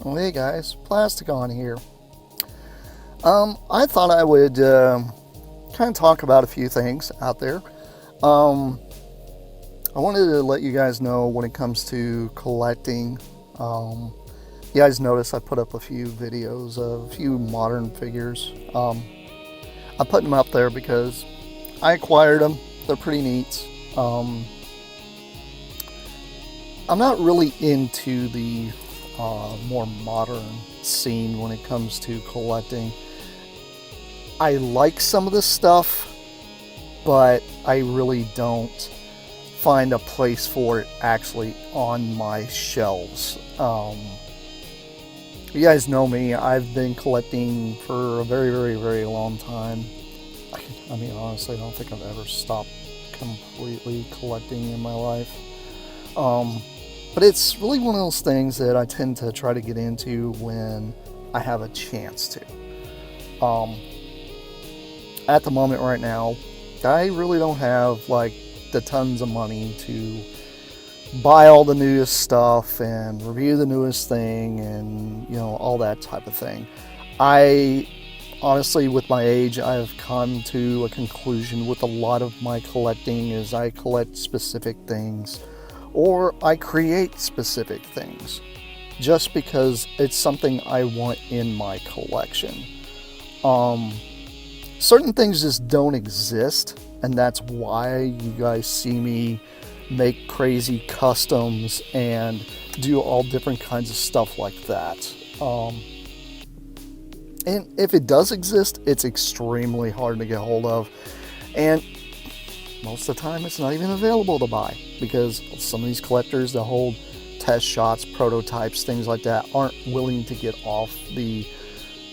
Well, hey guys, Plasticon here. I thought I would kind of talk about a few things out there. Um, I wanted to let you guys know when it comes to collecting. You guys notice I put up a few videos of a few modern figures. I put them up there because I acquired them. They're pretty neat. I'm not really into the more modern scene when it comes to collecting. I like some of this stuff, but I really don't find a place for it actually on my shelves. You guys know me, I've been collecting for a very, very, very long time. I mean, honestly, I don't think I've ever stopped completely collecting in my life. But it's really one of those things that I tend to try to get into when I have a chance to. At the moment right now, I really don't have like the tons of money to buy all the newest stuff and review the newest thing and, you know, all that type of thing. I honestly, with my age, I've come to a conclusion with a lot of my collecting is I collect specific things or I create specific things just because it's something I want in my collection. Certain things just don't exist, and that's why you guys see me make crazy customs and do all different kinds of stuff like that. And if it does exist, it's extremely hard to get hold of, and most of the time it's not even available to buy because some of these collectors that hold test shots, prototypes, things like that aren't willing to get off the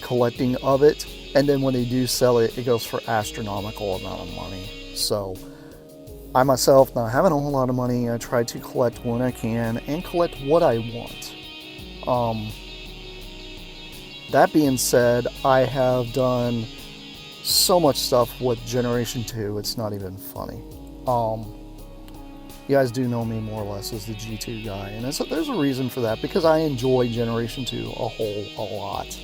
collecting of it, and then when they do sell it, it goes for astronomical amount of money. So I myself, not having a whole lot of money, I try to collect when I can and collect what I want. That being said, I have done so much stuff with Generation 2, it's not even funny. You guys do know me more or less as the G2 guy, and there's a reason for that, because I enjoy Generation 2 a lot.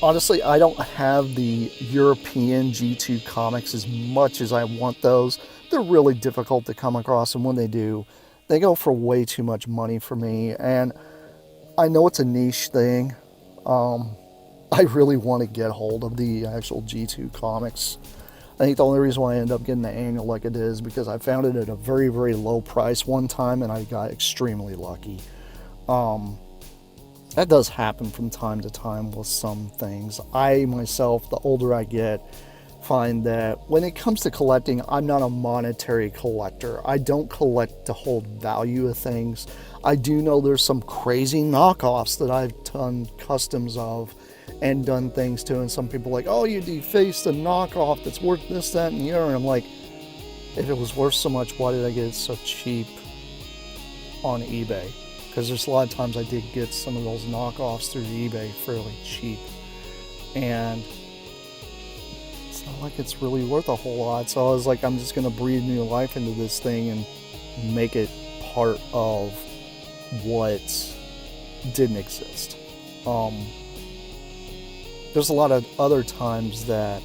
Honestly, I don't have the European G2 comics as much as I want those. They're really difficult to come across, and when they do, they go for way too much money for me, and I know it's a niche thing. I really want to get hold of the actual G2 comics. I think the only reason why I end up getting the annual like it is because I found it at a very, very low price one time and I got extremely lucky. That does happen from time to time with some things. I myself, the older I get, find that when it comes to collecting, I'm not a monetary collector. I don't collect to hold value of things. I do know there's some crazy knockoffs that I've done customs of and done things to, and some people are like, oh, you defaced a knockoff that's worth this, that, and the other. And I'm like, if it was worth so much, why did I get it so cheap on eBay? Because there's a lot of times I did get some of those knockoffs through eBay fairly cheap, and it's not like it's really worth a whole lot. So I was like, I'm just going to breathe new life into this thing and make it part of what didn't exist. There's a lot of other times that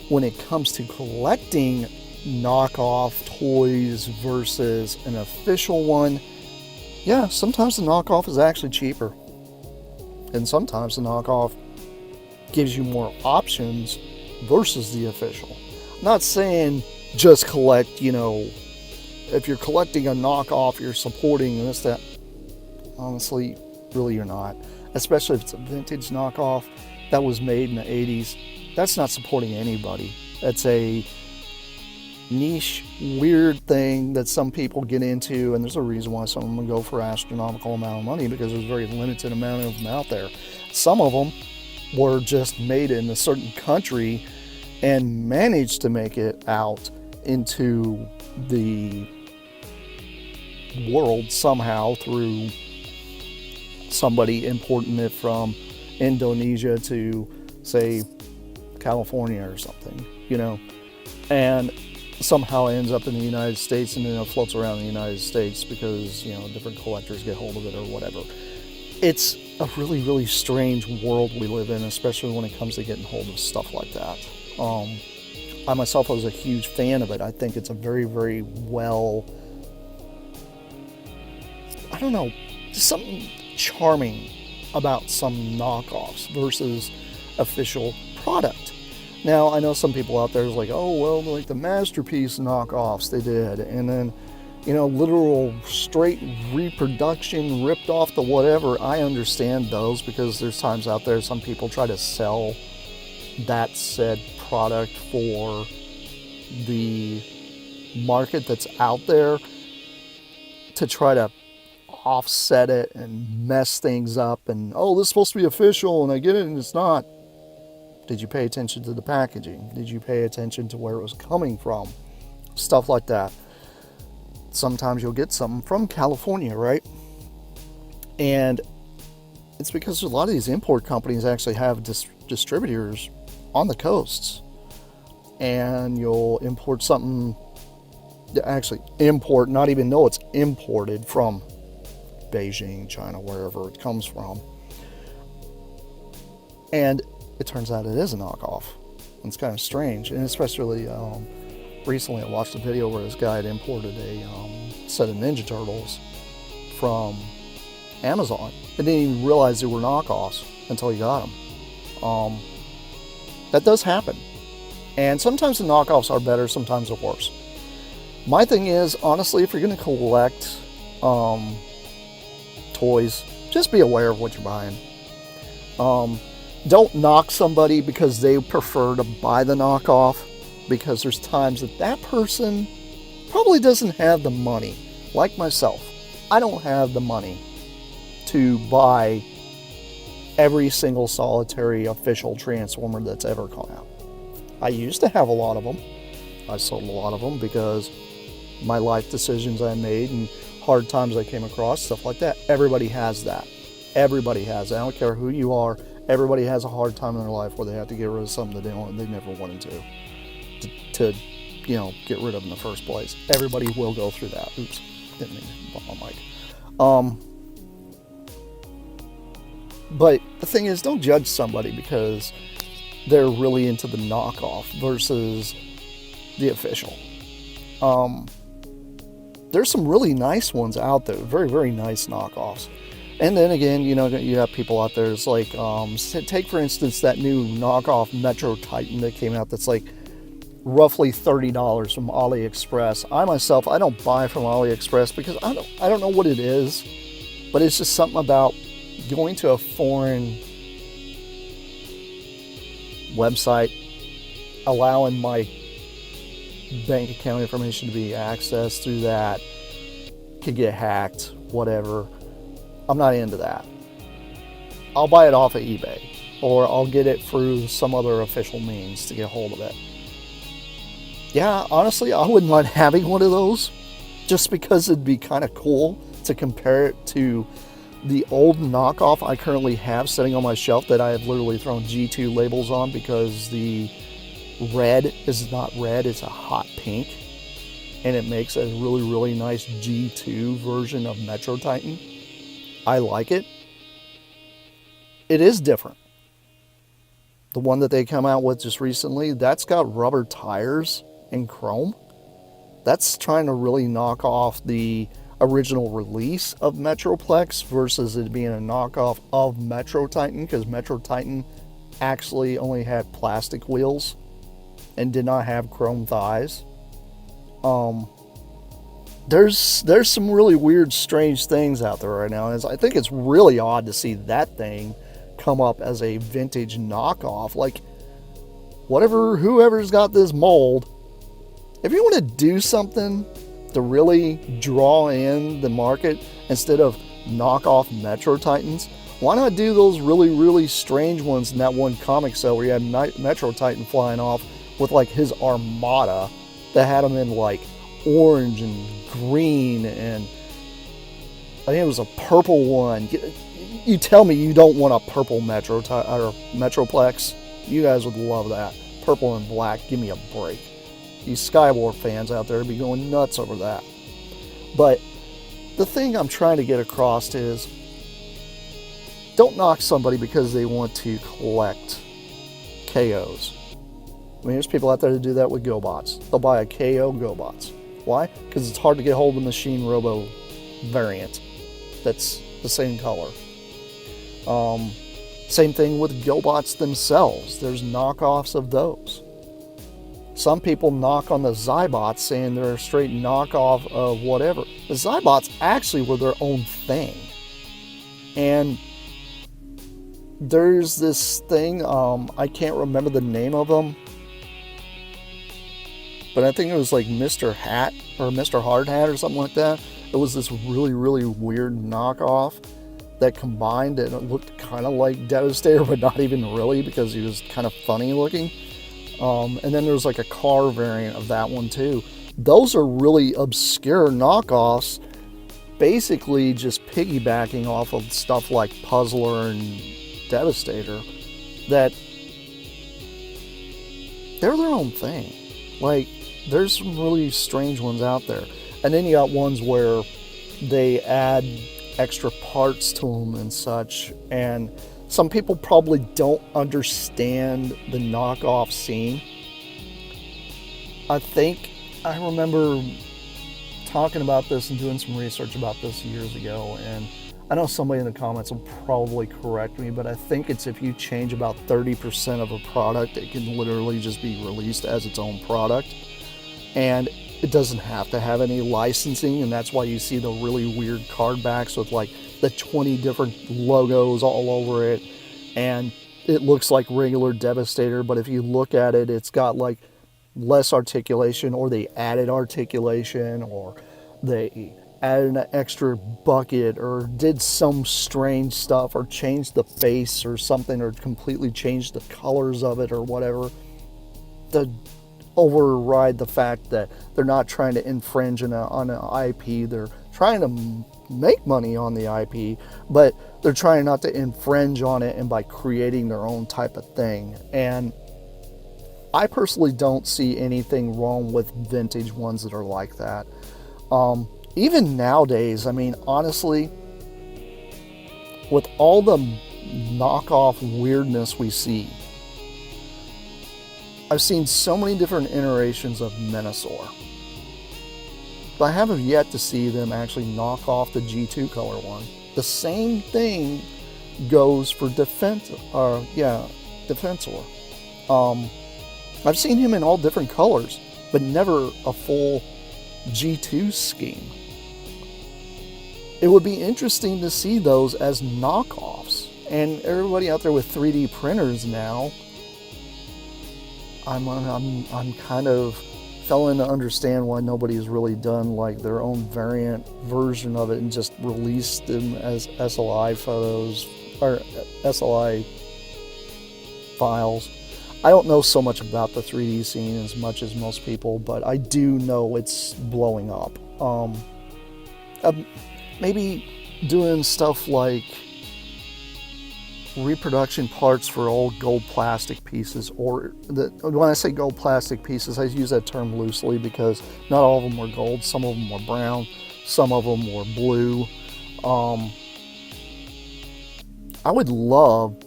when it comes to collecting knockoff toys versus an official one, yeah, sometimes the knockoff is actually cheaper. And sometimes the knockoff gives you more options versus the official. I'm not saying just collect, you know, if you're collecting a knockoff, you're supporting this, that. Honestly, really you're not. Especially if it's a vintage knockoff that was made in the 80s. That's not supporting anybody. That's a niche, weird thing that some people get into, and there's a reason why some of them go for astronomical amount of money, because there's a very limited amount of them out there. Some of them were just made in a certain country and managed to make it out into the world somehow through somebody importing it from Indonesia to, say, California or something, you know. And somehow it ends up in the United States and then it floats around the United States because, different collectors get hold of it or whatever. It's a really, really strange world we live in, especially when it comes to getting hold of stuff like that. I myself was a huge fan of it. I think it's a very, very well, I don't know, just something charming about some knockoffs versus official product. Now, I know some people out there is like, oh, well, like the Masterpiece knockoffs they did, and then, literal straight reproduction ripped off the whatever. I understand those because there's times out there some people try to sell that said product for the market that's out there to try to offset it and mess things up, and oh, this is supposed to be official and I get it and it's not. Did you pay attention to the packaging? Did you pay attention to where it was coming from? Stuff like that. Sometimes you'll get something from California, right? And it's because a lot of these import companies actually have distributors on the coasts. And you'll import something, actually import, not even know it's imported from Beijing, China, wherever it comes from. And it turns out it is a knockoff. It's kind of strange, and especially recently I watched a video where this guy had imported a set of Ninja Turtles from Amazon and didn't even realize they were knockoffs until he got them. That does happen, and sometimes the knockoffs are better, sometimes they're worse. My thing is, honestly, if you're going to collect toys, just be aware of what you're buying. Don't knock somebody because they prefer to buy the knockoff, because there's times that person probably doesn't have the money. Like myself, I don't have the money to buy every single solitary official Transformer that's ever come out. I used to have a lot of them. I sold a lot of them because my life decisions I made and hard times I came across, stuff like that. Everybody has that. Everybody has it. I don't care who you are. Everybody has a hard time in their life where they have to get rid of something that they never wanted to get rid of in the first place. Everybody will go through that. Oops, didn't mean to bump my mic. But the thing is, don't judge somebody because they're really into the knockoff versus the official. There's some really nice ones out there, very, very nice knockoffs. And then again, you have people out there, it's like, take for instance that new knockoff Metro Titan that came out that's like roughly $30 from AliExpress. I don't buy from AliExpress because I don't know what it is, but it's just something about going to a foreign website, allowing my bank account information to be accessed through that, could get hacked, whatever. I'm not into that. I'll buy it off of eBay, or I'll get it through some other official means to get a hold of it. Yeah, honestly, I wouldn't mind having one of those, just because it'd be kind of cool to compare it to the old knockoff I currently have sitting on my shelf that I have literally thrown G2 labels on because the red is not red, it's a hot pink, and it makes a really, really nice G2 version of Metro Titan. I like it. It is different. The one that they come out with just recently, that's got rubber tires and chrome. That's trying to really knock off the original release of Metroplex versus it being a knockoff of Metro Titan, because Metro Titan actually only had plastic wheels and did not have chrome thighs. There's some really weird, strange things out there right now, and I think it's really odd to see that thing come up as a vintage knockoff. Like, whoever's got this mold, if you want to do something to really draw in the market instead of knockoff Metro Titans, why not do those really, really strange ones in that one comic cell where you had Metro Titan flying off with like his armada that had him in like orange and green, and I think it was a purple one. You tell me you don't want a purple Metroplex. You guys would love that. Purple and black, give me a break. you Skywar fans out there would be going nuts over that. But the thing I'm trying to get across is, don't knock somebody because they want to collect KOs. I mean, there's people out there that do that with GoBots. They'll buy a KO GoBots. Why? Because it's hard to get hold of the Machine Robo variant that's the same color. Same thing with GoBots themselves. There's knockoffs of those. Some people knock on the Zybots saying they're a straight knockoff of whatever. The Zybots actually were their own thing. And there's this thing, I can't remember the name of them, but I think it was like Mr. Hat or Mr. Hard Hat or something like that. It was this really, really weird knockoff that combined, and it looked kind of like Devastator, but not even really, because he was kind of funny looking. And then there was like a car variant of that one too. Those are really obscure knockoffs, basically just piggybacking off of stuff like Puzzler and Devastator, that they're their own thing. Like, there's some really strange ones out there. And then you got ones where they add extra parts to them and such, and some people probably don't understand the knockoff scene. I think I remember talking about this and doing some research about this years ago, and I know somebody in the comments will probably correct me, but I think it's if you change about 30% of a product, it can literally just be released as its own product. And it doesn't have to have any licensing, and that's why you see the really weird card backs with like the 20 different logos all over it, and it looks like regular Devastator, but if you look at it, it's got like less articulation, or they added articulation, or they added an extra bucket, or did some strange stuff, or changed the face or something, or completely changed the colors of it or whatever, to override the fact that they're not trying to infringe on an IP. They're trying to make money on the IP, but they're trying not to infringe on it, and by creating their own type of thing. And I personally don't see anything wrong with vintage ones that are like that. Even nowadays, I mean, honestly, with all the knockoff weirdness we see, I've seen so many different iterations of Menasor, but I haven't yet to see them actually knock off the G2 color one. The same thing goes for Defensor. I've seen him in all different colors, but never a full G2 scheme. It would be interesting to see those as knockoffs. And everybody out there with 3D printers now, I'm kind of failing to understand why nobody's really done like their own variant version of it and just released them as SLI photos or SLI files. I don't know so much about the 3D scene as much as most people, but I do know it's blowing up. Maybe doing stuff like reproduction parts for old gold plastic pieces, or when I say gold plastic pieces, I use that term loosely because not all of them were gold. Some of them were brown, some of them were blue. I would love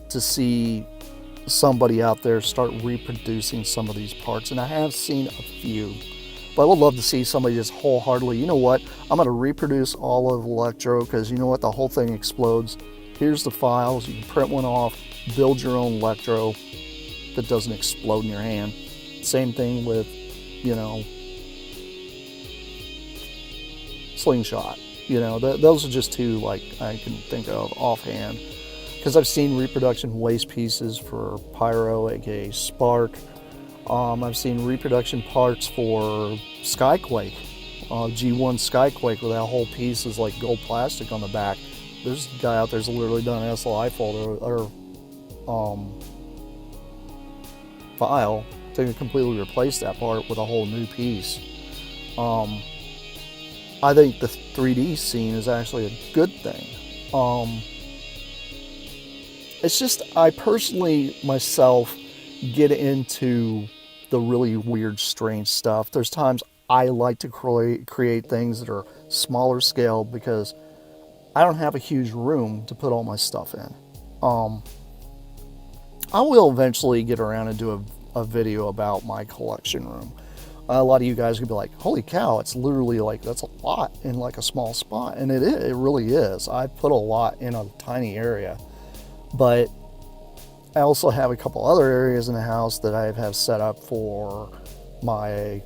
to see somebody out there start reproducing some of these parts, and I have seen a few, but I would love to see somebody just wholeheartedly, you know what, I'm going to reproduce all of Electro, because you know what, the whole thing explodes. Here's the files, you can print one off, build your own Electro that doesn't explode in your hand. Same thing with, you know, Slingshot. You know, those are just two like I can think of offhand, because I've seen reproduction waste pieces for Pyro, aka Spark. I've seen reproduction parts for Skyquake, G1 Skyquake, where that whole piece is like gold plastic on the back. There's a guy out there's literally done an SLI folder or file to completely replace that part with a whole new piece. I think the 3D scene is actually a good thing. It's just I personally myself get into the really weird, strange stuff. There's times I like to create things that are smaller scale because I don't have a huge room to put all my stuff in. I will eventually get around and do a video about my collection room. A lot of you guys could be like, holy cow, it's literally like, that's a lot in like a small spot. And it really is. I put a lot in a tiny area. But I also have a couple other areas in the house that I have set up for my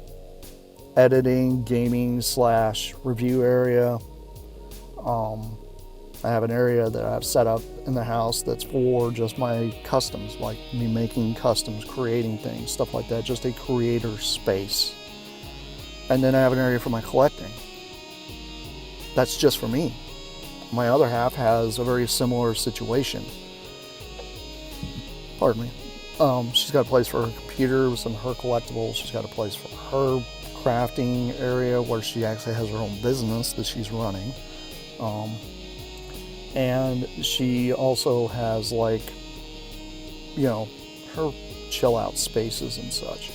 editing, gaming / review area. I have an area that I've set up in the house that's for just my customs, like me making customs, creating things, stuff like that, just a creator space. And then I have an area for my collecting. That's just for me. My other half has a very similar situation. Pardon me. She's got a place for her computer with some of her collectibles. She's got a place for her crafting area where she actually has her own business that she's running. And she also has, like, you know, her chill out spaces and such.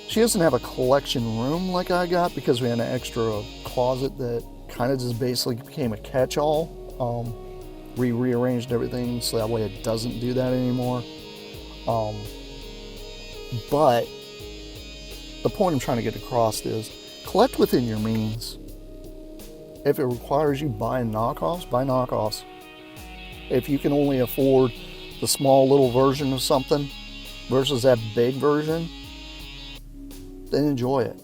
She doesn't have a collection room like I got because we had an extra closet that kind of just basically became a catch-all. We rearranged everything so that way it doesn't do that anymore. But the point I'm trying to get across is collect within your means. If it requires you buying knockoffs, buy knockoffs. If you can only afford the small little version of something versus that big version, then enjoy it.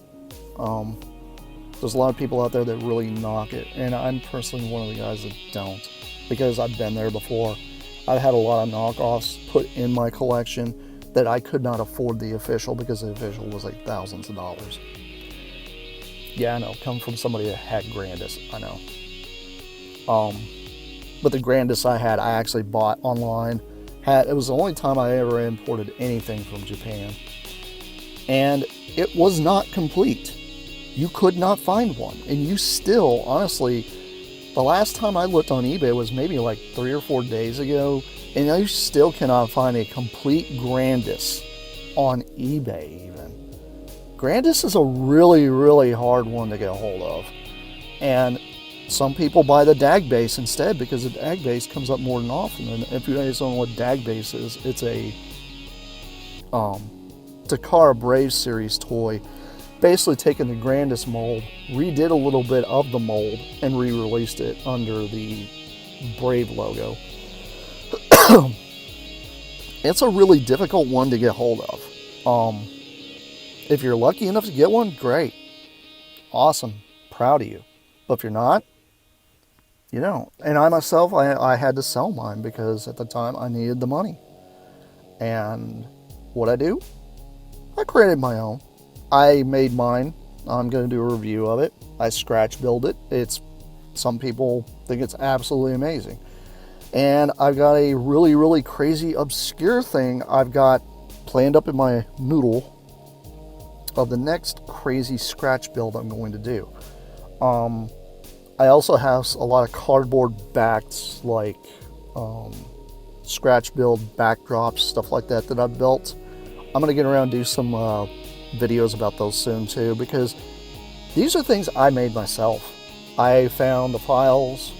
There's a lot of people out there that really knock it, and I'm personally one of the guys that don't, because I've been there before. I've had a lot of knockoffs put in my collection that I could not afford the official because the official was like thousands of dollars. Yeah, I know, come from somebody that had Grandis, I know. But the Grandis I had, I actually bought online. It was the only time I ever imported anything from Japan. And it was not complete. You could not find one. And you still, honestly, the last time I looked on eBay was maybe like 3 or 4 days ago, and you still cannot find a complete Grandis on eBay even. Grandis is a really, really hard one to get a hold of. And some people buy the DAG base instead because the DAG base comes up more than often. And if you guys don't know what DAG base is, it's a Takara Brave series toy. Basically taken the Grandis mold, redid a little bit of the mold, and re-released it under the Brave logo. It's a really difficult one to get hold of. If you're lucky enough to get one, great. Awesome. Proud of you. But if you're not, you don't. And I myself, I had to sell mine because at the time I needed the money. And what I do? I created my own. I made mine. I'm going to do a review of it. I scratch build it. Some people think it's absolutely amazing. And I've got a really, really crazy, obscure thing I've got planned up in my noodle of the next crazy scratch build I'm going to do. I also have a lot of cardboard backed, like, scratch build backdrops, stuff like that I've built. I'm going to get around and do some videos about those soon too, because these are things I made myself. I found the files.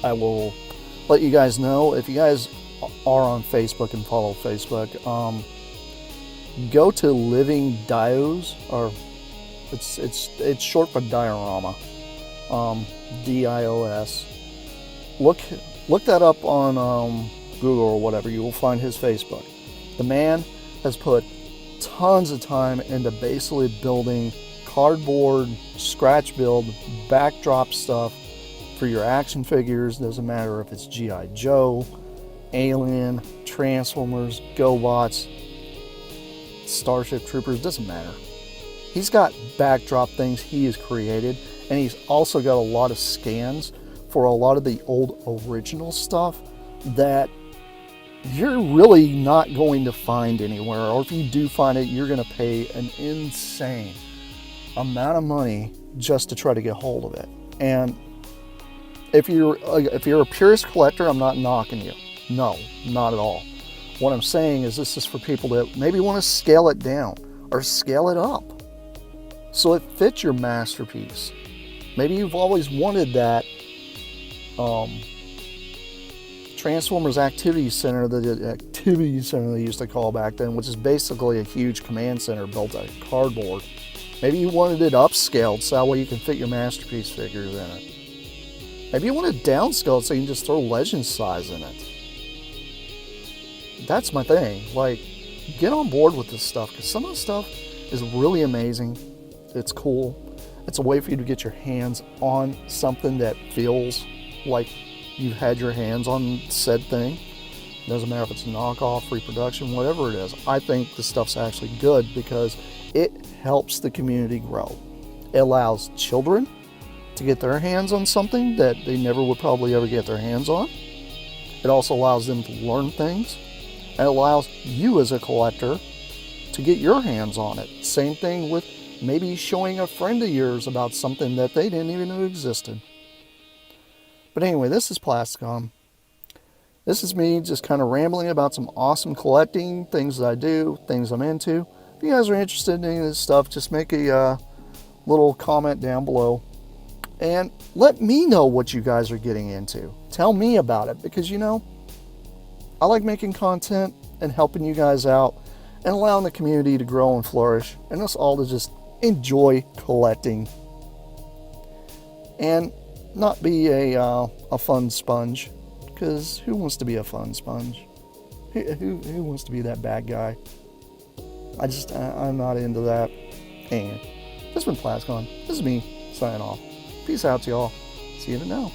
I will let you guys know. If you guys are on Facebook and follow Facebook, go to Living Dios, or it's short for diorama. DIOS. Look that up on Google or whatever. You will find his Facebook. The man has put tons of time into basically building cardboard scratch build backdrop stuff for your action figures. Doesn't matter if it's G.I. Joe, Alien, Transformers, GoBots, Starship Troopers, doesn't matter. He's got backdrop things he has created, and he's also got a lot of scans for a lot of the old original stuff that you're really not going to find anywhere, or if you do find it, you're going to pay an insane amount of money just to try to get hold of it. And if you're a purist collector, I'm not knocking you. No, not at all. What I'm saying is this is for people that maybe want to scale it down or scale it up so it fits your masterpiece. Maybe you've always wanted that Transformers Activity Center, the Activity Center they used to call back then, which is basically a huge command center built out of cardboard. Maybe you wanted it upscaled so that way you can fit your masterpiece figures in it. Maybe you want it downscaled so you can just throw legend size in it. That's my thing. Like, get on board with this stuff, because some of the stuff is really amazing. It's cool. It's a way for you to get your hands on something that feels like you've had your hands on said thing. It doesn't matter if it's a knockoff, reproduction, whatever it is. I think this stuff's actually good because it helps the community grow. It allows children to get their hands on something that they never would probably ever get their hands on. It also allows them to learn things. And it allows you as a collector to get your hands on it. Same thing with maybe showing a friend of yours about something that they didn't even know existed. But anyway, this is Plasticon. This is me just kind of rambling about some awesome collecting, things that I do, things I'm into. If you guys are interested in any of this stuff, just make a little comment down below. And let me know what you guys are getting into. Tell me about it, because you know, I like making content and helping you guys out and allowing the community to grow and flourish and us all to just enjoy collecting and not be a fun sponge, because who wants to be a fun sponge? Who wants to be that bad guy? I'm not into that. Anyway, this has been Plasticon. This is me signing off. Peace out, y'all. See you now.